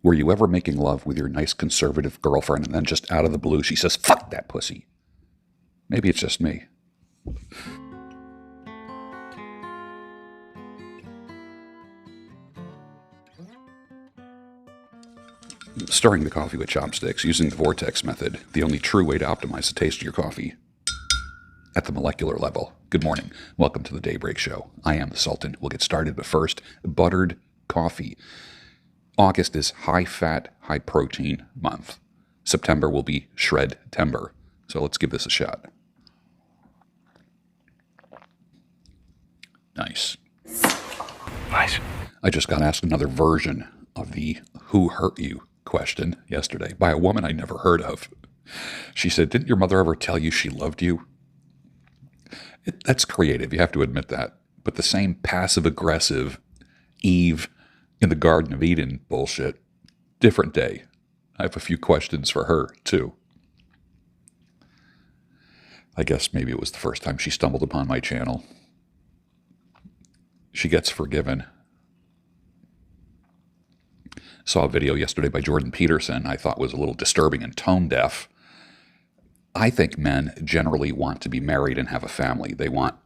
Were you ever making love with your nice conservative girlfriend and then just out of the blue she says, "Fuck that pussy"? Maybe it's just me. Stirring the coffee with chopsticks using the vortex method, the only true way to optimize the taste of your coffee at the molecular level. Good morning. Welcome to the Daybreak Show. I am the Sultan. We'll get started, but first, buttered coffee. August is high-fat, high-protein month. September will be shred-tember. So let's give this a shot. Nice. Nice. I just got asked another version of the "who hurt you" question yesterday by a woman I never heard of. She said, "Didn't your mother ever tell you she loved you?" That's creative, you have to admit that. But the same passive-aggressive Eve in the Garden of Eden bullshit, different day. I have a few questions for her, too. I guess maybe it was the first time she stumbled upon my channel. She gets forgiven. Saw a video yesterday by Jordan Peterson I thought was a little disturbing and tone deaf. I think men generally want to be married and have a family. They want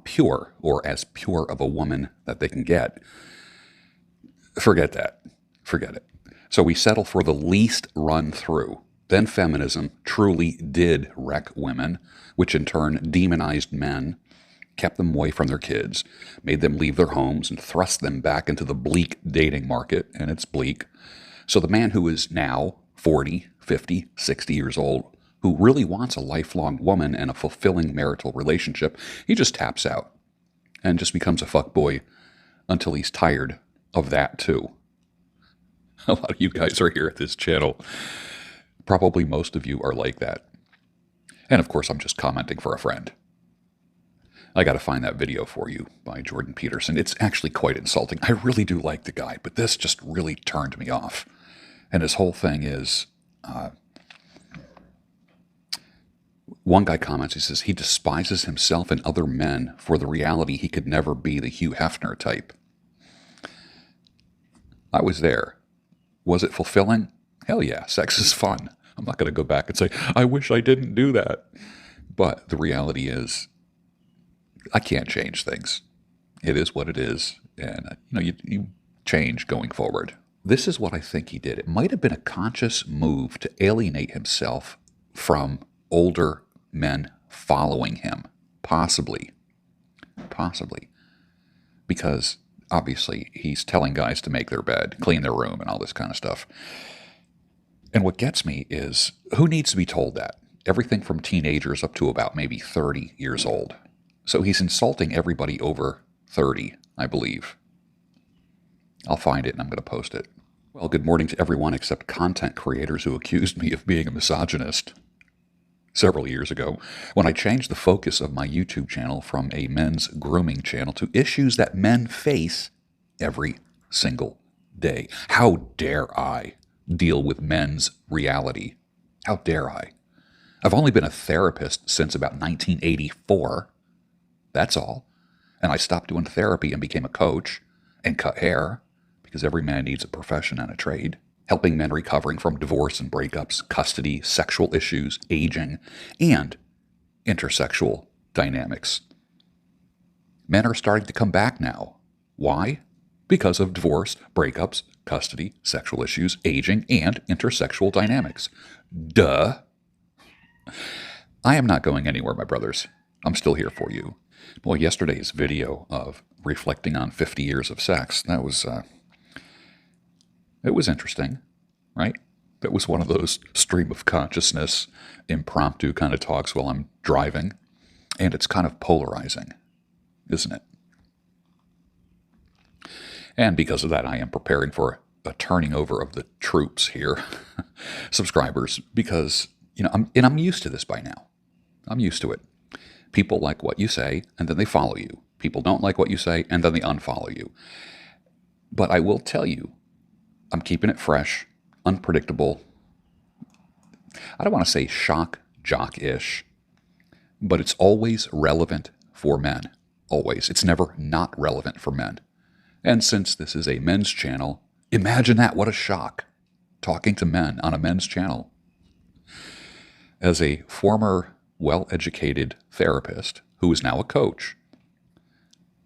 pure, or as pure of a woman that they can get. Forget that. Forget it. So we settle for the least run through. Then feminism truly did wreck women, which in turn demonized men, kept them away from their kids, made them leave their homes, and thrust them back into the bleak dating market, and it's bleak. So the man who is now 40, 50, 60 years old, who really wants a lifelong woman and a fulfilling marital relationship, he just taps out and just becomes a fuckboy until he's tired of that too. A lot of you guys are here at this channel. Probably most of you are like that. And of course, I'm just commenting for a friend. I got to find that video for you by Jordan Peterson. It's actually quite insulting. I really do like the guy, but this just really turned me off. And his whole thing is, one guy comments, he says, he despises himself and other men for the reality he could never be the Hugh Hefner type. I was there. Was it fulfilling? Hell yeah, sex is fun. I'm not going to go back and say, I wish I didn't do that. But the reality is, I can't change things. It is what it is. And you change going forward. This is what I think he did. It might have been a conscious move to alienate himself from older men following him. Possibly. Because obviously he's telling guys to make their bed, clean their room, and all this kind of stuff. And what gets me is, who needs to be told that? Everything from teenagers up to about maybe 30 years old. So he's insulting everybody over 30, I believe. I'll find it and I'm going to post it. Well, good morning to everyone except content creators who accused me of being a misogynist several years ago when I changed the focus of my YouTube channel from a men's grooming channel to issues that men face every single day. How dare I deal with men's reality? How dare I? I've only been a therapist since about 1984. That's all. And I stopped doing therapy and became a coach and cut hair, because every man needs a profession and a trade, helping men recovering from divorce and breakups, custody, sexual issues, aging, and intersexual dynamics. Men are starting to come back now. Why? Because of divorce, breakups, custody, sexual issues, aging, and intersexual dynamics. Duh. I am not going anywhere, my brothers. I'm still here for you. Well, yesterday's video of reflecting on 50 years of sex, that was, it was interesting, right? That was one of those stream of consciousness, impromptu kind of talks while I'm driving. And it's kind of polarizing, isn't it? And because of that, I am preparing for a turning over of the troops here, subscribers, because, I'm used to this by now. I'm used to it. People like what you say, and then they follow you. People don't like what you say, and then they unfollow you. But I will tell you, I'm keeping it fresh, unpredictable. I don't want to say shock jock-ish, but it's always relevant for men. Always. It's never not relevant for men. And since this is a men's channel, Imagine that. What a shock. Talking to men on a men's channel. As a former well-educated therapist who is now a coach,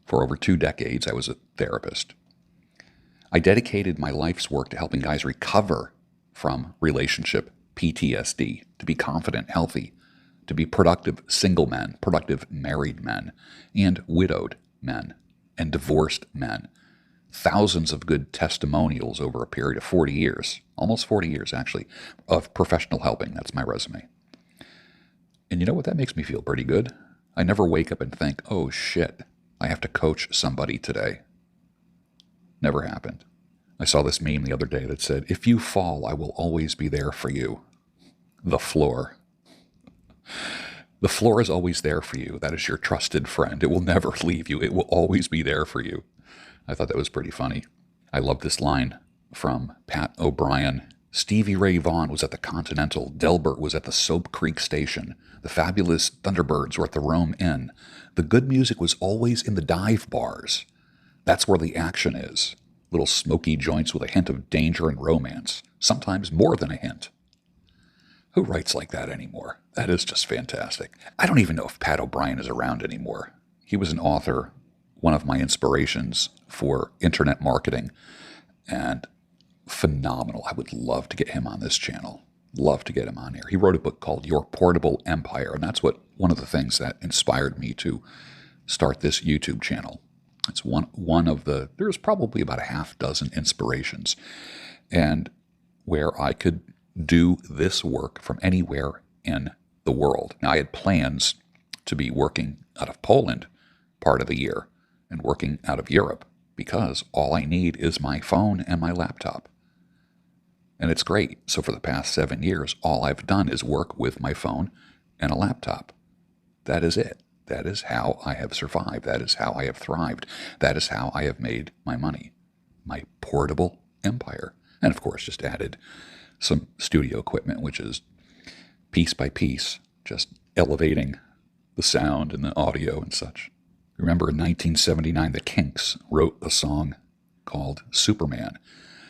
for over 2 decades I was a therapist, I dedicated my life's work to helping guys recover from relationship PTSD, to be confident, healthy, to be productive single men, productive married men, and widowed men, and divorced men. Thousands of good testimonials over a period of 40 years, almost 40 years actually, of professional helping. That's my resume. And you know what? That makes me feel pretty good. I never wake up and think, oh shit, I have to coach somebody today. Never happened. I saw this meme the other day that said, if you fall, I will always be there for you. The floor. The floor is always there for you. That is your trusted friend. It will never leave you. It will always be there for you. I thought that was pretty funny. I love this line from Pat O'Brien. Stevie Ray Vaughan was at the Continental. Delbert was at the Soap Creek Station. The fabulous Thunderbirds were at the Rome Inn. The good music was always in the dive bars. That's where the action is. Little smoky joints with a hint of danger and romance. Sometimes more than a hint. Who writes like that anymore? That is just fantastic. I don't even know if Pat O'Brien is around anymore. He was an author, one of my inspirations for internet marketing, and phenomenal. I would love to get him on this channel. Love to get him on here. He wrote a book called Your Portable Empire, and that's one of the things that inspired me to start this YouTube channel. It's one of the, there's probably about a half dozen inspirations, and where I could do this work from anywhere in the world. Now, I had plans to be working out of Poland part of the year and working out of Europe because all I need is my phone and my laptop. And it's great. So for the past 7 years, all I've done is work with my phone and a laptop. That is it. That is how I have survived. That is how I have thrived. That is how I have made my money. My portable empire. And of course, just added some studio equipment, which is piece by piece, just elevating the sound and the audio and such. Remember in 1979, the Kinks wrote a song called Superman.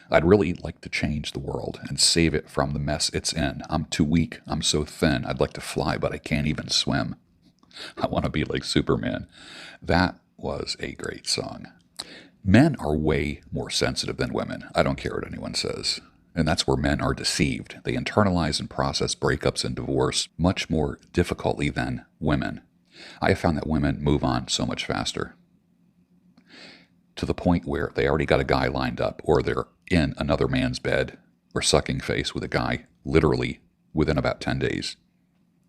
I'd really like to change the world and save it from the mess it's in. I'm too weak. I'm so thin. I'd like to fly, but I can't even swim. I want to be like Superman. That was a great song. Men are way more sensitive than women. I don't care what anyone says. And that's where men are deceived. They internalize and process breakups and divorce much more difficultly than women. I have found that women move on so much faster, to the point where they already got a guy lined up, or they're in another man's bed, or sucking face with a guy literally within about 10 days.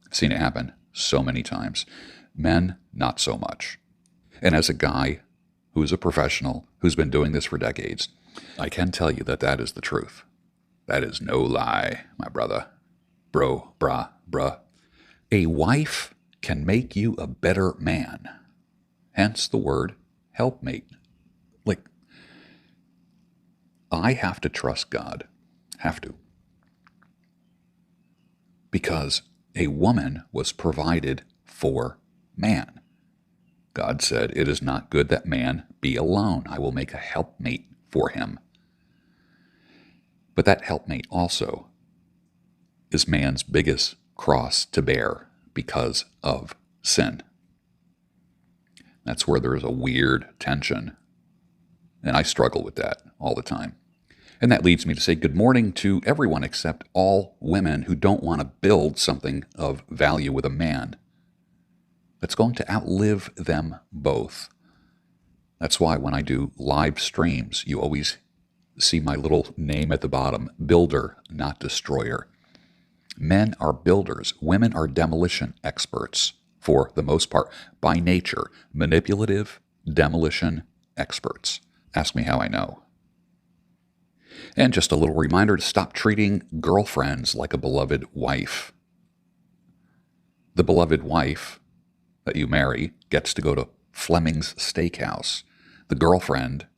I've seen it happen so many times. Men, not so much. And as a guy who's a professional, who's been doing this for decades, I can tell you that that is the truth. That is no lie, my brother. Bro, brah, bruh. A wife can make you a better man. Hence the word helpmate. Like, I have to trust God. Have to. Because a woman was provided for man. God said, it is not good that man be alone. I will make a helpmate for him. But that helpmate also is man's biggest cross to bear because of sin. That's where there is a weird tension. And I struggle with that all the time. And that leads me to say good morning to everyone except all women who don't want to build something of value with a man that's going to outlive them both. That's why when I do live streams, you always see my little name at the bottom, builder, not destroyer. Men are builders. Women are demolition experts for the most part, by nature, manipulative demolition experts. Ask me how I know. And just a little reminder to stop treating girlfriends like a beloved wife. The beloved wife that you marry gets to go to Fleming's Steakhouse. The girlfriend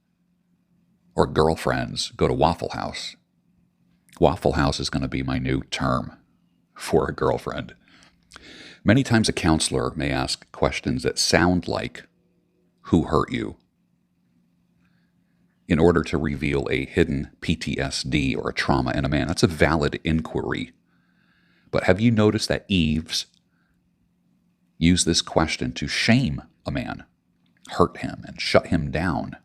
or girlfriends go to Waffle House. Waffle House is going to be my new term for a girlfriend. Many times a counselor may ask questions that sound like, who hurt you? in order to reveal a hidden PTSD or a trauma in a man. That's a valid inquiry. But have you noticed that Eves used this question to shame a man, hurt him, and shut him down,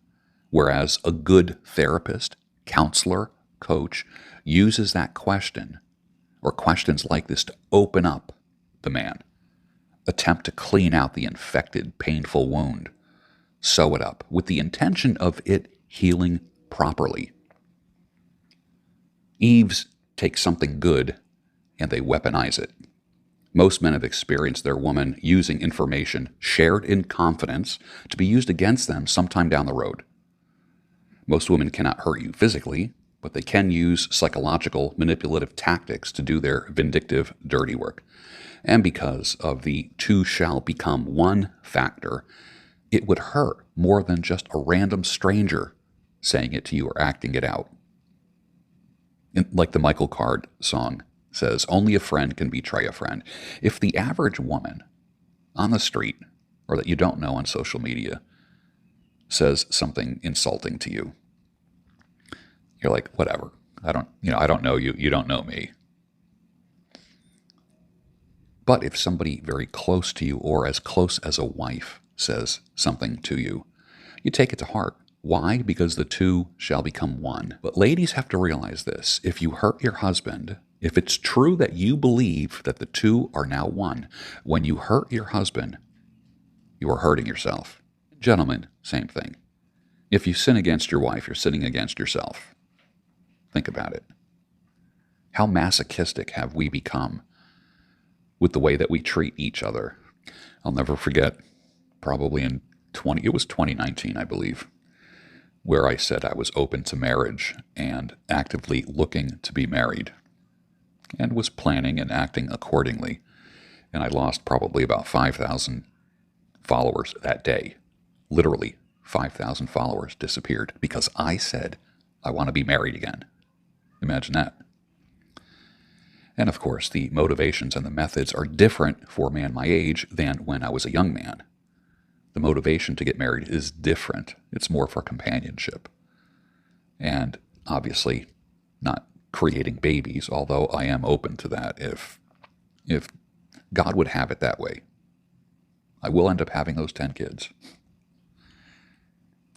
whereas a good therapist, counselor, coach uses that question or questions like this to open up the man, attempt to clean out the infected, painful wound, sew it up with the intention of it healing properly. Eves take something good and they weaponize it. Most men have experienced their woman using information shared in confidence to be used against them sometime down the road. Most women cannot hurt you physically, but they can use psychological manipulative tactics to do their vindictive, dirty work. And because of the two shall become one factor, it would hurt more than just a random stranger saying it to you or acting it out. Like the Michael Card song says, only a friend can betray a friend. If the average woman on the street or that you don't know on social media says something insulting to you, you're like, whatever. I don't know you. You don't know me. But if somebody very close to you or as close as a wife says something to you, you take it to heart. Why? Because the two shall become one. But ladies have to realize this. If you hurt your husband, if it's true that you believe that the two are now one, when you hurt your husband, you are hurting yourself. Gentlemen, same thing. If you sin against your wife, you're sinning against yourself. Think about it. How masochistic have we become with the way that we treat each other? I'll never forget, probably it was 2019, I believe, where I said I was open to marriage and actively looking to be married and was planning and acting accordingly. And I lost probably about 5,000 followers that day. Literally 5,000 followers disappeared because I said I want to be married again. Imagine that. And of course, the motivations and the methods are different for a man my age than when I was a young man. The motivation to get married is different. It's more for companionship. And obviously not creating babies, although I am open to that if God would have it that way. I will end up having those 10 kids.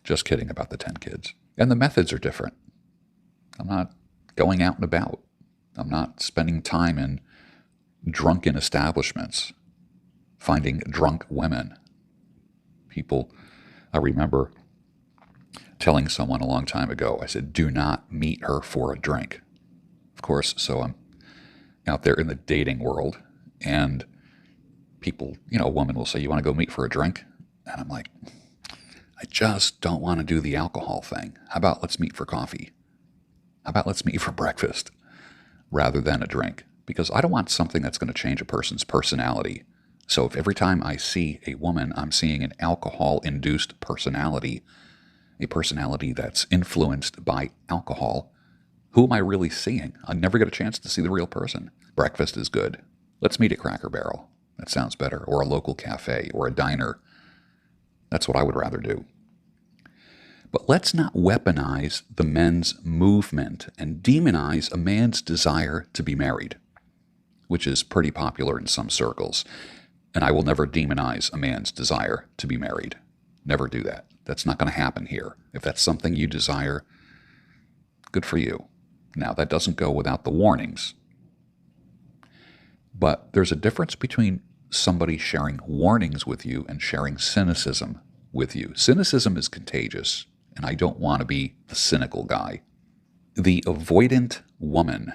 Just kidding about the 10 kids. And the methods are different. I'm not going out and about. I'm not spending time in drunken establishments, finding drunk women. People, I remember telling someone a long time ago, I said, do not meet her for a drink. Of course, so I'm out there in the dating world, and people, a woman will say, you want to go meet for a drink? And I'm like, I just don't want to do the alcohol thing. How about let's meet for coffee? How about let's meet for breakfast rather than a drink? Because I don't want something that's going to change a person's personality. So if every time I see a woman, I'm seeing an alcohol-induced personality, a personality that's influenced by alcohol, who am I really seeing? I never get a chance to see the real person. Breakfast is good. Let's meet at Cracker Barrel. That sounds better. Or a local cafe or a diner. That's what I would rather do. But let's not weaponize the men's movement and demonize a man's desire to be married, which is pretty popular in some circles. And I will never demonize a man's desire to be married. Never do that. That's not going to happen here. If that's something you desire, good for you. Now, that doesn't go without the warnings. But there's a difference between somebody sharing warnings with you and sharing cynicism with you. Cynicism is contagious, and I don't want to be the cynical guy. The avoidant woman,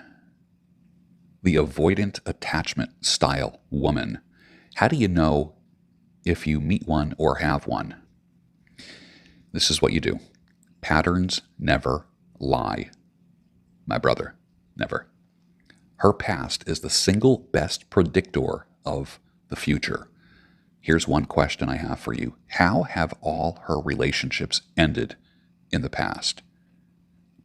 the avoidant attachment style woman, how do you know if you meet one or have one? This is what you do. Patterns never lie. My brother, never. Her past is the single best predictor of the future. Here's one question I have for you. How have all her relationships ended in the past?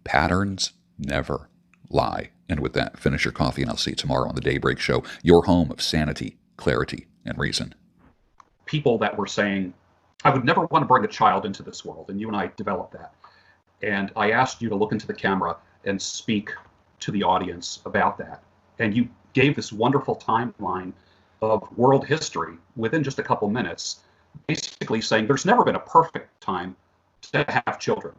Patterns never lie. And with that, finish your coffee, and I'll see you tomorrow on the Daybreak Show, your home of sanity, clarity, and reason. People that were saying, I would never want to bring a child into this world, and you and I developed that. And I asked you to look into the camera and speak to the audience about that. And you gave this wonderful timeline of world history within just a couple minutes, basically saying there's never been a perfect time to have children.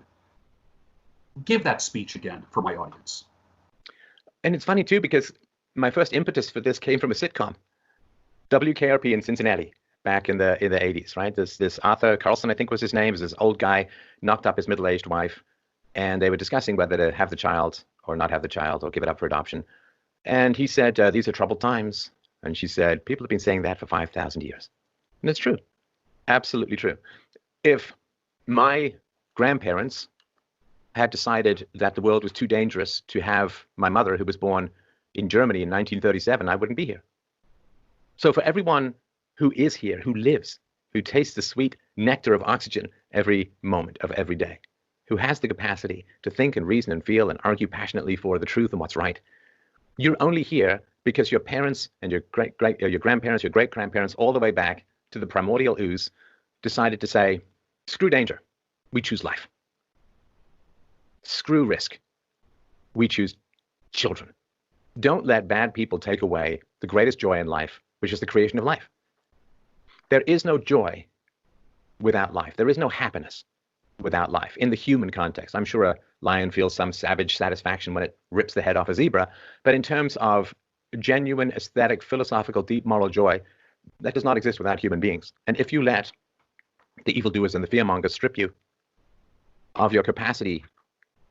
Give that speech again for my audience. And it's funny too, because my first impetus for this came from a sitcom, WKRP in Cincinnati, back in the 80s, right? This Arthur Carlson, I think was his name, was this old guy, knocked up his middle-aged wife, and they were discussing whether to have the child or not have the child or give it up for adoption. And he said, these are troubled times. And she said, people have been saying that for 5,000 years. And it's true. Absolutely true. If my grandparents had decided that the world was too dangerous to have my mother, who was born in Germany in 1937, I wouldn't be here. So for everyone who is here, who lives, who tastes the sweet nectar of oxygen every moment of every day, who has the capacity to think and reason and feel and argue passionately for the truth and what's right, you're only here because your parents and your grandparents, your great-grandparents, all the way back to the primordial ooze, decided to say, screw danger, we choose life. Screw risk, we choose children. Don't let bad people take away the greatest joy in life, which is the creation of life. There is no joy without life. There is no happiness without life. In the human context, I'm sure a lion feels some savage satisfaction when it rips the head off a zebra, but in terms of genuine, aesthetic, philosophical, deep moral joy, that does not exist without human beings. And if you let the evildoers and the fearmongers strip you of your capacity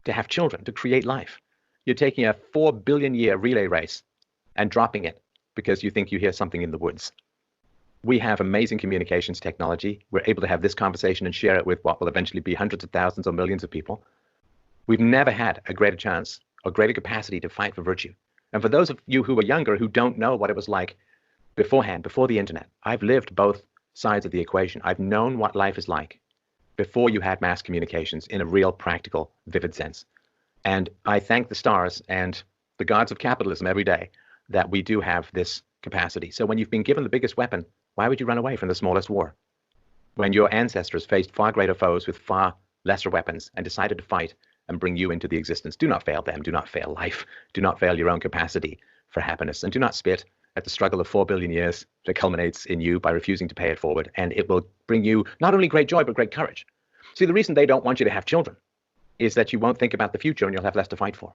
to have children, to create life, you're taking a 4 billion year relay race and dropping it because you think you hear something in the woods. We have amazing communications technology. We're able to have this conversation and share it with what will eventually be hundreds of thousands or millions of people. We've never had a greater chance or greater capacity to fight for virtue. And for those of you who are younger, who don't know what it was like beforehand, before the internet, I've lived both sides of the equation. I've known what life is like before you had mass communications in a real, practical, vivid sense. And I thank the stars and the gods of capitalism every day that we do have this capacity. So when you've been given the biggest weapon, why would you run away from the smallest war? When your ancestors faced far greater foes with far lesser weapons and decided to fight and bring you into the existence, do not fail them, do not fail life, do not fail your own capacity for happiness, and do not spit at the struggle of 4 billion years that culminates in you by refusing to pay it forward. And it will bring you not only great joy, but great courage. See, the reason they don't want you to have children is that you won't think about the future and you'll have less to fight for.